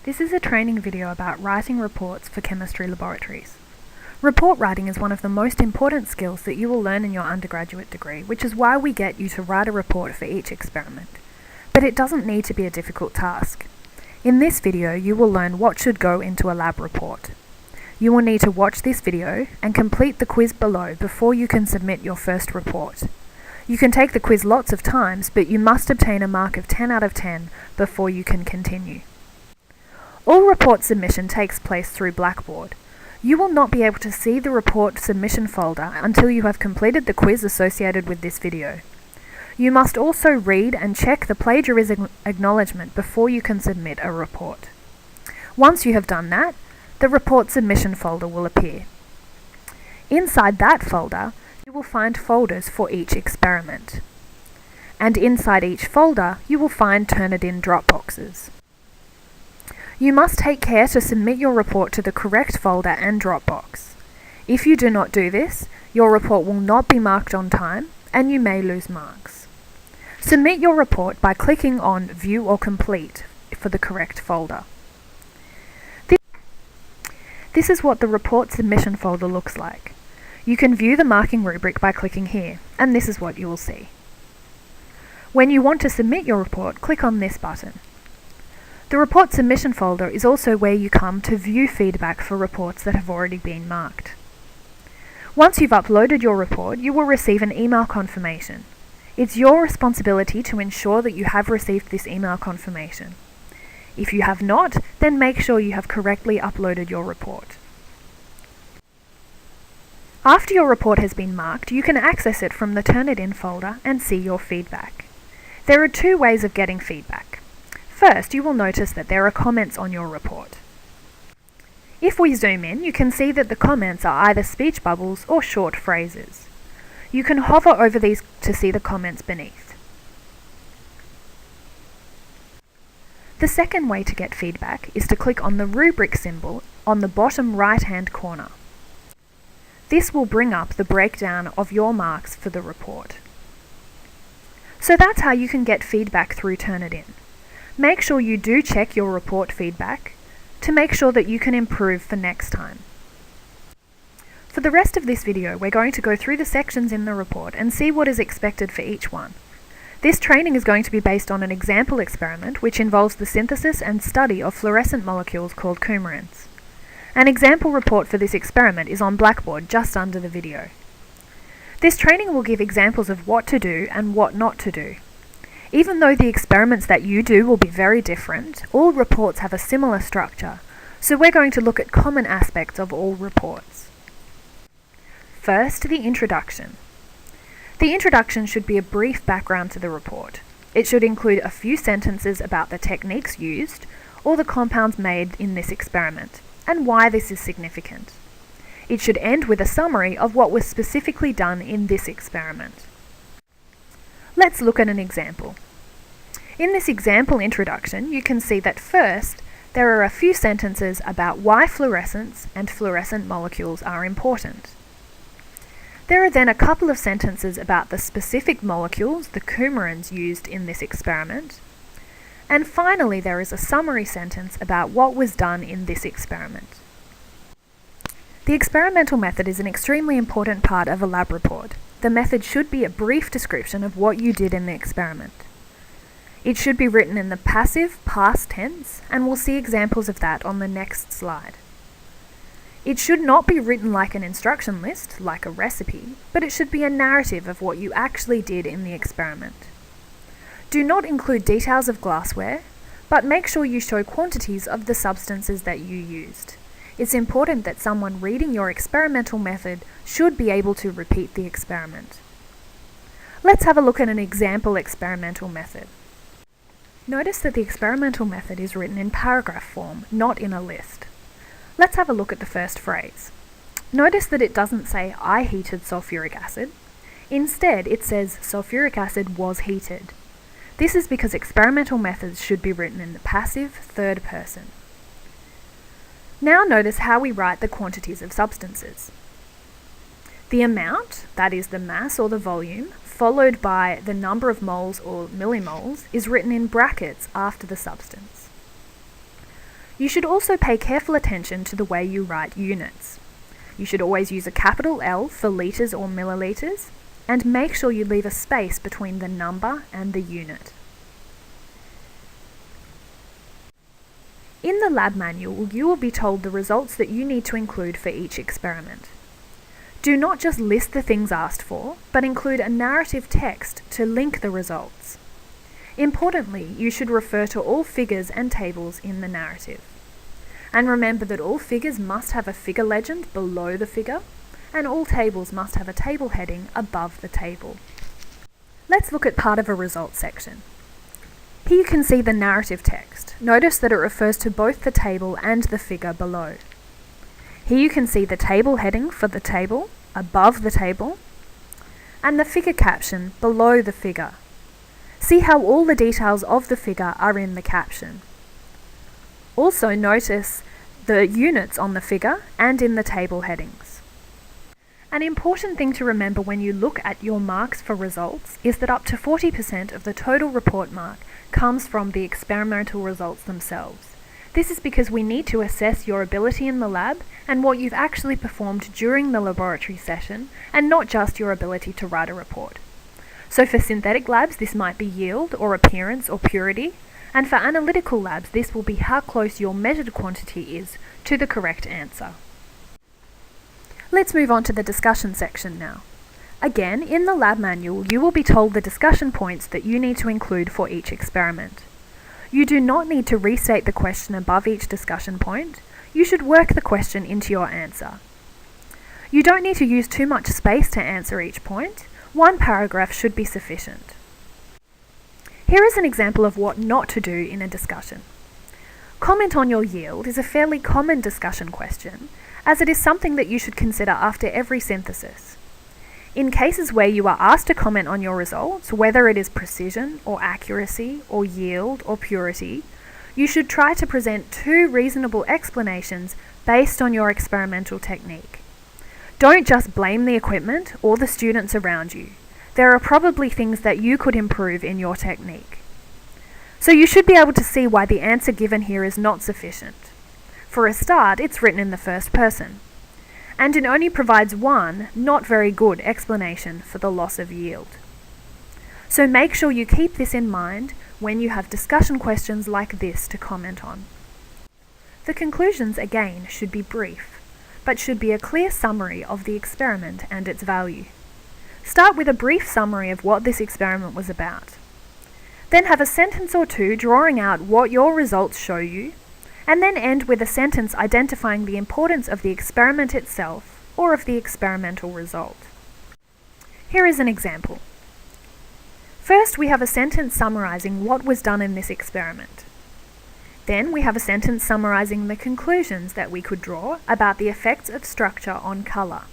This is a training video about writing reports for chemistry laboratories. Report writing is one of the most important skills that you will learn in your undergraduate degree, which is why we get you to write a report for each experiment. But it doesn't need to be a difficult task. In this video, you will learn what should go into a lab report. You will need to watch this video and complete the quiz below before you can submit your first report. You can take the quiz lots of times, but you must obtain a mark of 10 out of 10 before you can continue. All report submission takes place through Blackboard. You will not be able to see the report submission folder until you have completed the quiz associated with this video. You must also read and check the plagiarism acknowledgement before you can submit a report. Once you have done that, the report submission folder will appear. Inside that folder, you will find folders for each experiment. And inside each folder, you will find Turnitin drop boxes. You must take care to submit your report to the correct folder and Dropbox. If you do not do this, your report will not be marked on time and you may lose marks. Submit your report by clicking on View or Complete for the correct folder. This is what the report submission folder looks like. You can view the marking rubric by clicking here, and this is what you will see. When you want to submit your report, click on this button. The report submission folder is also where you come to view feedback for reports that have already been marked. Once you've uploaded your report, you will receive an email confirmation. It's your responsibility to ensure that you have received this email confirmation. If you have not, then make sure you have correctly uploaded your report. After your report has been marked, you can access it from the Turnitin folder and see your feedback. There are two ways of getting feedback. First, you will notice that there are comments on your report. If we zoom in, you can see that the comments are either speech bubbles or short phrases. You can hover over these to see the comments beneath. The second way to get feedback is to click on the rubric symbol on the bottom right-hand corner. This will bring up the breakdown of your marks for the report. So that's how you can get feedback through Turnitin. Make sure you do check your report feedback to make sure that you can improve for next time. For the rest of this video, we're going to go through the sections in the report and see what is expected for each one. This training is going to be based on an example experiment which involves the synthesis and study of fluorescent molecules called coumarins. An example report for this experiment is on Blackboard just under the video. This training will give examples of what to do and what not to do. Even though the experiments that you do will be very different, all reports have a similar structure, so we're going to look at common aspects of all reports. First, the introduction. The introduction should be a brief background to the report. It should include a few sentences about the techniques used or the compounds made in this experiment, and why this is significant. It should end with a summary of what was specifically done in this experiment. Let's look at an example. In this example introduction, you can see that first, there are a few sentences about why fluorescence and fluorescent molecules are important. There are then a couple of sentences about the specific molecules, the coumarins, used in this experiment. And finally, there is a summary sentence about what was done in this experiment. The experimental method is an extremely important part of a lab report. The method should be a brief description of what you did in the experiment. It should be written in the passive past tense, and we'll see examples of that on the next slide. It should not be written like an instruction list, like a recipe, but it should be a narrative of what you actually did in the experiment. Do not include details of glassware, but make sure you show quantities of the substances that you used. It's important that someone reading your experimental method should be able to repeat the experiment. Let's have a look at an example experimental method. Notice that the experimental method is written in paragraph form, not in a list. Let's have a look at the first phrase. Notice that it doesn't say, "I heated sulfuric acid." Instead, it says, "Sulfuric acid was heated." This is because experimental methods should be written in the passive third person. Now notice how we write the quantities of substances. The amount, that is the mass or the volume, followed by the number of moles or millimoles, is written in brackets after the substance. You should also pay careful attention to the way you write units. You should always use a capital L for litres or millilitres, and make sure you leave a space between the number and the unit. In the lab manual, you will be told the results that you need to include for each experiment. Do not just list the things asked for, but include a narrative text to link the results. Importantly, you should refer to all figures and tables in the narrative. And remember that all figures must have a figure legend below the figure, and all tables must have a table heading above the table. Let's look at part of a results section. Here you can see the narrative text. Notice that it refers to both the table and the figure below. Here you can see the table heading for the table, above the table, and the figure caption below the figure. See how all the details of the figure are in the caption. Also notice the units on the figure and in the table headings. An important thing to remember when you look at your marks for results is that up to 40% of the total report mark comes from the experimental results themselves. This is because we need to assess your ability in the lab and what you've actually performed during the laboratory session, and not just your ability to write a report. So for synthetic labs, this might be yield or appearance or purity, and for analytical labs, this will be how close your measured quantity is to the correct answer. Let's move on to the discussion section now. Again, in the lab manual, you will be told the discussion points that you need to include for each experiment. You do not need to restate the question above each discussion point. You should work the question into your answer. You don't need to use too much space to answer each point. One paragraph should be sufficient. Here is an example of what not to do in a discussion. Comment on your yield is a fairly common discussion question, as it is something that you should consider after every synthesis. In cases where you are asked to comment on your results, whether it is precision or accuracy or yield or purity, you should try to present two reasonable explanations based on your experimental technique. Don't just blame the equipment or the students around you. There are probably things that you could improve in your technique. So you should be able to see why the answer given here is not sufficient. For a start, it's written in the first person, and it only provides one, not very good explanation for the loss of yield. So make sure you keep this in mind when you have discussion questions like this to comment on. The conclusions, again, should be brief, but should be a clear summary of the experiment and its value. Start with a brief summary of what this experiment was about. Then have a sentence or two drawing out what your results show you, and then end with a sentence identifying the importance of the experiment itself or of the experimental result. Here is an example. First, we have a sentence summarizing what was done in this experiment. Then we have a sentence summarizing the conclusions that we could draw about the effects of structure on color.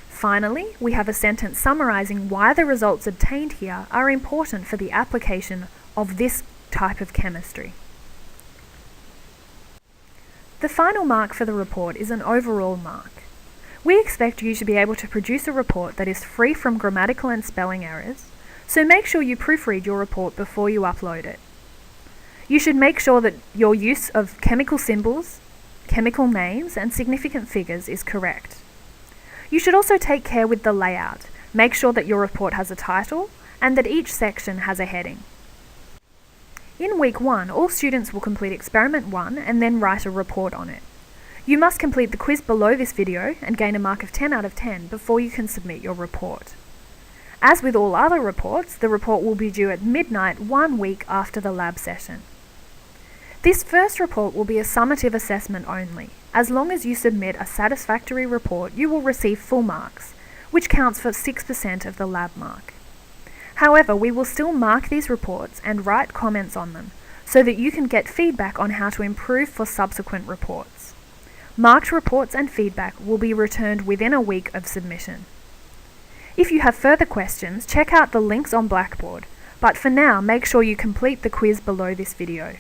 Finally, we have a sentence summarizing why the results obtained here are important for the application of this type of chemistry. The final mark for the report is an overall mark. We expect you to be able to produce a report that is free from grammatical and spelling errors, so make sure you proofread your report before you upload it. You should make sure that your use of chemical symbols, chemical names, and significant figures is correct. You should also take care with the layout. Make sure that your report has a title and that each section has a heading. In week 1, all students will complete experiment 1 and then write a report on it. You must complete the quiz below this video and gain a mark of 10 out of 10 before you can submit your report. As with all other reports, the report will be due at midnight 1 week after the lab session. This first report will be a summative assessment only. As long as you submit a satisfactory report, you will receive full marks, which counts for 6% of the lab mark. However, we will still mark these reports and write comments on them, so that you can get feedback on how to improve for subsequent reports. Marked reports and feedback will be returned within a week of submission. If you have further questions, check out the links on Blackboard, but for now, make sure you complete the quiz below this video.